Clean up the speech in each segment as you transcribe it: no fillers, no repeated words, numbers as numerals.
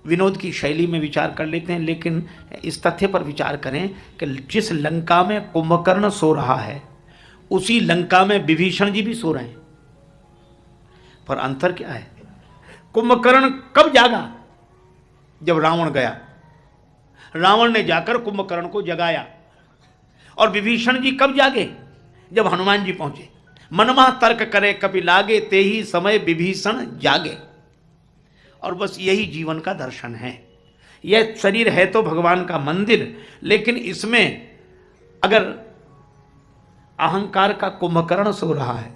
विनोद की शैली में विचार कर लेते हैं, लेकिन इस तथ्य पर विचार करें कि जिस लंका में कुंभकर्ण सो रहा है उसी लंका में विभीषण जी भी सो रहे हैं। पर अंतर क्या है? कुंभकर्ण कब जागा? जब रावण गया, रावण ने जाकर कुंभकर्ण को जगाया। और विभीषण जी कब जागे? जब हनुमान जी पहुंचे। मनमा तर्क करे कपि लागे, ते ही समय विभीषण जागे। और बस यही जीवन का दर्शन है। यह शरीर है तो भगवान का मंदिर, लेकिन इसमें अगर अहंकार का कुंभकर्ण सो रहा है,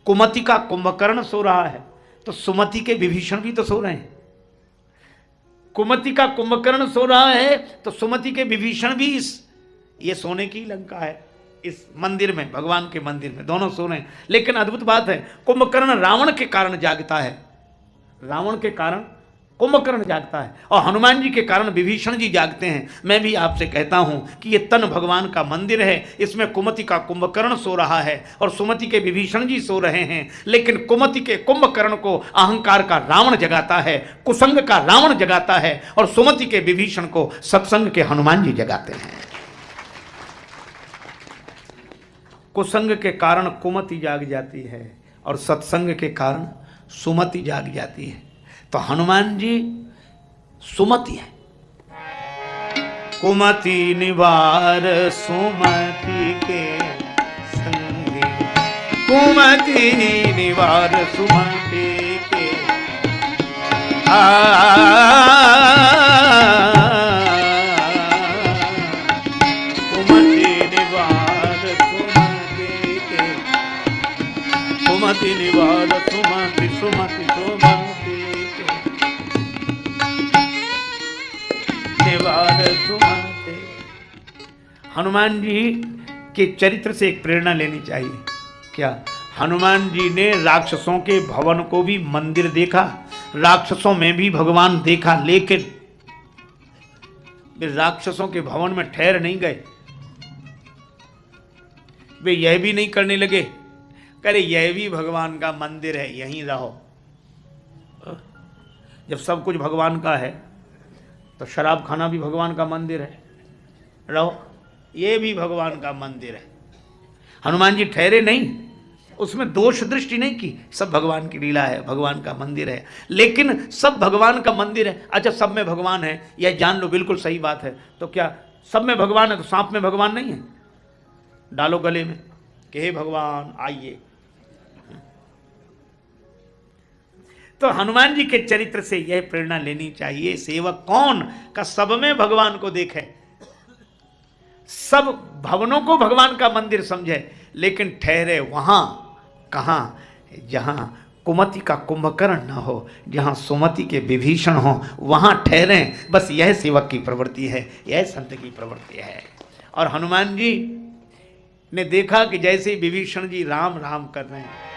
कुमति का कुंभकर्ण सो रहा है, तो सुमति के विभीषण भी तो सो रहे हैं। कुमति का कुंभकर्ण सो रहा है तो सुमति के विभीषण भी ये सोने की लंका है, इस मंदिर में, भगवान के मंदिर में दोनों सो रहे हैं। लेकिन अद्भुत बात है, कुंभकर्ण रावण के कारण जागता है, रावण के कारण कुंभकर्ण जागता है, और हनुमान जी के कारण विभीषण जी जागते हैं। मैं भी आपसे कहता हूं कि ये तन भगवान का मंदिर है, इसमें कुमति का कुंभकर्ण सो रहा है और सुमति के विभीषण जी सो रहे हैं। लेकिन कुमति के कुंभकर्ण को अहंकार का रावण जगाता है, कुसंग का रावण जगाता है, और सुमति के विभीषण को सत्संग के हनुमान जी जगाते हैं। कुसंग के कारण कुमति जाग जाती है और सत्संग के कारण सुमति जाग जाती है। तो हनुमान जी सुमति है। कुमति निवार सुमति के संगी, कुमति निवार सुमति के कुमति निवार सुमति के, कुमति निवार सुमति सुमति सुमति हनुमान जी के चरित्र से एक प्रेरणा लेनी चाहिए। क्या? हनुमान जी ने राक्षसों के भवन को भी मंदिर देखा, राक्षसों में भी भगवान देखा, लेकिन वे राक्षसों के भवन में ठहर नहीं गए। वे यह भी नहीं करने लगे, करे यह भी भगवान का मंदिर है, यहीं रहो। जब सब कुछ भगवान का है तो शराब खाना भी भगवान का मंदिर है, रहो, ये भी भगवान का मंदिर है। हनुमान जी ठहरे नहीं, उसमें दोष दृष्टि नहीं की, सब भगवान की लीला है, भगवान का मंदिर है। लेकिन सब भगवान का मंदिर है, अच्छा सब में भगवान है यह जान लो, बिल्कुल सही बात है। तो क्या सब में भगवान है तो सांप में भगवान नहीं है? डालो गले में कि हे भगवान आइए। तो हनुमान जी के चरित्र से यह प्रेरणा लेनी चाहिए, सेवक कौन का सब में भगवान को देखे, सब भवनों को भगवान का मंदिर समझे, लेकिन ठहरे वहां कहां? जहां कुमति का कुंभकर्ण न हो, जहां सुमति के विभीषण हो, वहां ठहरे। बस यह सेवक की प्रवृत्ति है, यह संत की प्रवृत्ति है। और हनुमान जी ने देखा कि जैसे विभीषण जी राम राम कर रहे हैं,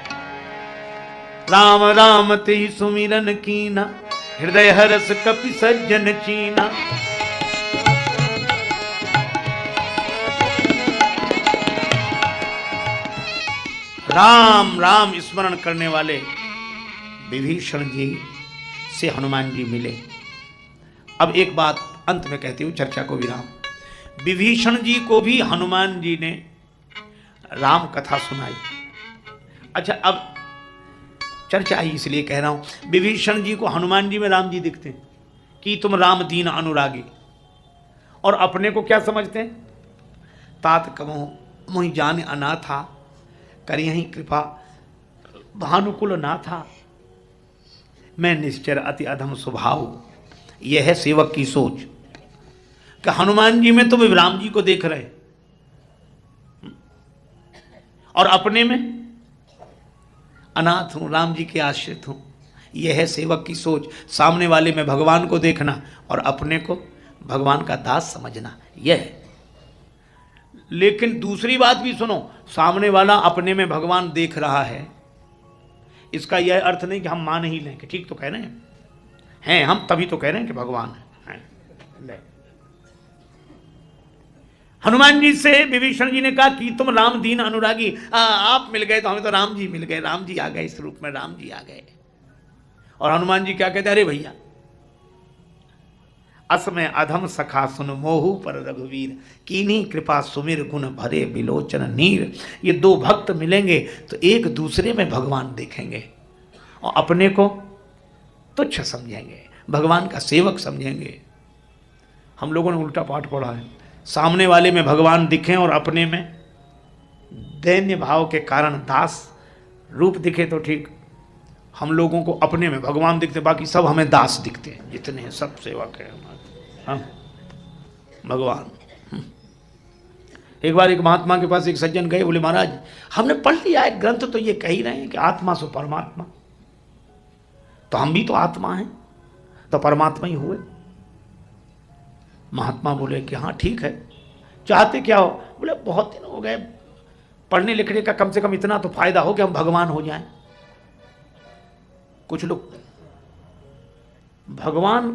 राम राम ते सुमिरन कीना, हृदय हरस कपि सज्जन चीना। राम राम स्मरण करने वाले विभीषण जी से हनुमान जी मिले। अब एक बात अंत में कहती हूं, चर्चा को विराम। विभीषण जी को भी हनुमान जी ने राम कथा सुनाई। अच्छा, अब चर्चा आई इसलिए कह रहा हूं, विभीषण जी को हनुमान जी में राम जी दिखते हैं कि तुम राम दीन अनुरागी, और अपने को क्या समझते हैं? तात कमो मुहि जान अनाथा, करियहि कृपा भानुकुल ना था, मैं निश्चर अति अधम स्वभाव। यह है सेवक की सोच कि हनुमान जी में तुम राम जी को देख रहे और अपने में अनाथ हूं, राम जी के आश्रित हूं। यह है सेवक की सोच, सामने वाले में भगवान को देखना और अपने को भगवान का दास समझना, यह है। लेकिन दूसरी बात भी सुनो, सामने वाला अपने में भगवान देख रहा है, इसका यह अर्थ नहीं कि हम मान ही लें कि ठीक तो कह रहे हैं हम, तभी तो कह रहे हैं कि भगवान है। हनुमान जी से विभीषण जी ने कहा कि तुम राम दीन अनुरागी, आप मिल गए तो हमें तो राम जी मिल गए, राम जी आ गए, इस रूप में राम जी आ गए। और हनुमान जी क्या कहते? अरे भैया असमय अधम सखा सुन मोहू पर रघुवीर, कीन्ही कृपा सुमिर गुण भरे बिलोचन नीर। ये दो भक्त मिलेंगे तो एक दूसरे में भगवान देखेंगे और अपने को तुच्छ समझेंगे, भगवान का सेवक समझेंगे। हम लोगों ने उल्टा पाठ पढ़ा है, सामने वाले में भगवान दिखें और अपने में दैन्य भाव के कारण दास रूप दिखे तो ठीक। हम लोगों को अपने में भगवान दिखते, बाकी सब हमें दास दिखते हैं, जितने हैं सब सेवक है हमारे। हाँ भगवान। एक बार एक महात्मा के पास एक सज्जन गए, बोले महाराज हमने पढ़ लिया है ग्रंथ तो ये कह ही रहे हैं कि आत्मा सो परमात्मा, तो हम भी तो आत्मा हैं, तो परमात्मा ही हुए। महात्मा बोले कि हाँ ठीक है, चाहते क्या हो? बोले बहुत दिन हो गए, पढ़ने लिखने का कम से कम इतना तो फायदा हो कि हम भगवान हो जाएं। कुछ लोग भगवान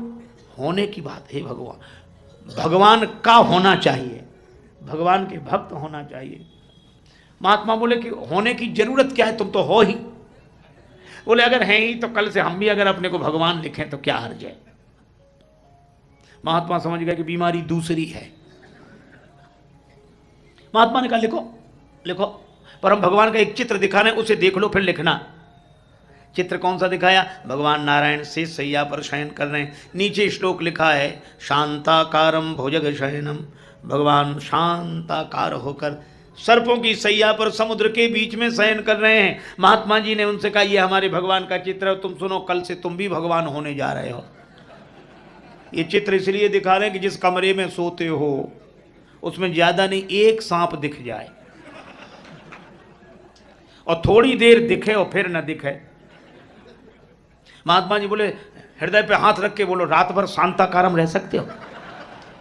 होने की बात है, भगवान का होना चाहिए, भगवान के भक्त होना चाहिए। महात्मा बोले कि होने की जरूरत क्या है, तुम तो हो ही। बोले अगर हैं ही तो कल से हम भी अगर अपने को भगवान लिखें तो क्या हर्ज है। महात्मा समझ गए कि बीमारी दूसरी है। महात्मा ने कहा लिखो लिखो, पर हम भगवान का एक चित्र दिखाना है, उसे देख लो फिर लिखना। चित्र कौन सा दिखाया? भगवान नारायण से सैया पर शयन कर रहे हैं, नीचे श्लोक लिखा है शांताकारम भुजग शयनम, भगवान शांताकार होकर सर्पों की सैया पर समुद्र के बीच में शयन कर रहे हैं। महात्मा जी ने उनसे कहा ये हमारे भगवान का चित्र है, तुम सुनो कल से तुम भी भगवान होने जा रहे हो। ये चित्र इसलिए दिखा रहे हैं कि जिस कमरे में सोते हो उसमें ज्यादा नहीं एक सांप दिख जाए, और थोड़ी देर दिखे और फिर न दिखे। महात्मा जी बोले हृदय पे हाथ रख के बोलो रात भर शांताकारम रह सकते हो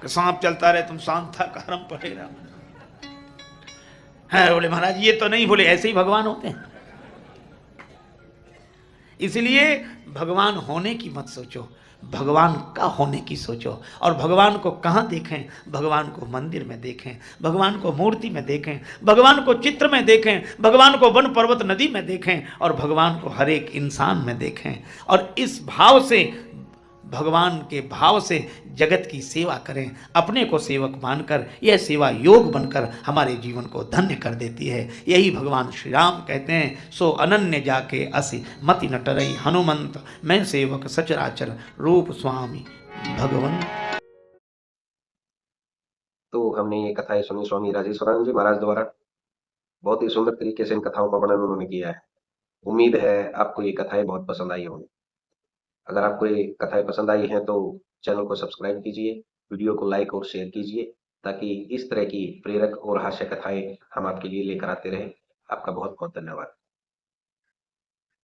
कि सांप चलता रहे तुम शांताकारम पड़े रहो? है बोले महाराज ये तो नहीं। बोले ऐसे ही भगवान होते हैं। इसलिए भगवान होने की मत सोचो, भगवान का होने की सोचो। और भगवान को कहाँ देखें? भगवान को मंदिर में देखें, भगवान को मूर्ति में देखें, भगवान को चित्र में देखें, भगवान को वन पर्वत नदी में देखें, और भगवान को हर एक इंसान में देखें। और इस भाव से, भगवान के भाव से जगत की सेवा करें, अपने को सेवक मानकर। यह सेवा योग बनकर हमारे जीवन को धन्य कर देती है। यही भगवान श्री राम कहते हैं, सो अनन्य जाके असि मति न टरई हनुमंत, मैं सेवक सचराचर रूप स्वामी भगवन। तो हमने ये कथाएं सुनी स्वामी राजेश्वरानंद जी महाराज द्वारा। बहुत ही सुंदर तरीके से इन कथाओं का वर्णन उन्होंने किया है। उम्मीद है आपको ये कथाएं बहुत पसंद आई होंगी। अगर आपको ये कथाएं पसंद आई हैं तो चैनल को सब्सक्राइब कीजिए, वीडियो को लाइक और शेयर कीजिए, ताकि इस तरह की प्रेरक और हास्य कथाएं हम आपके लिए लेकर आते रहें। आपका बहुत बहुत धन्यवाद।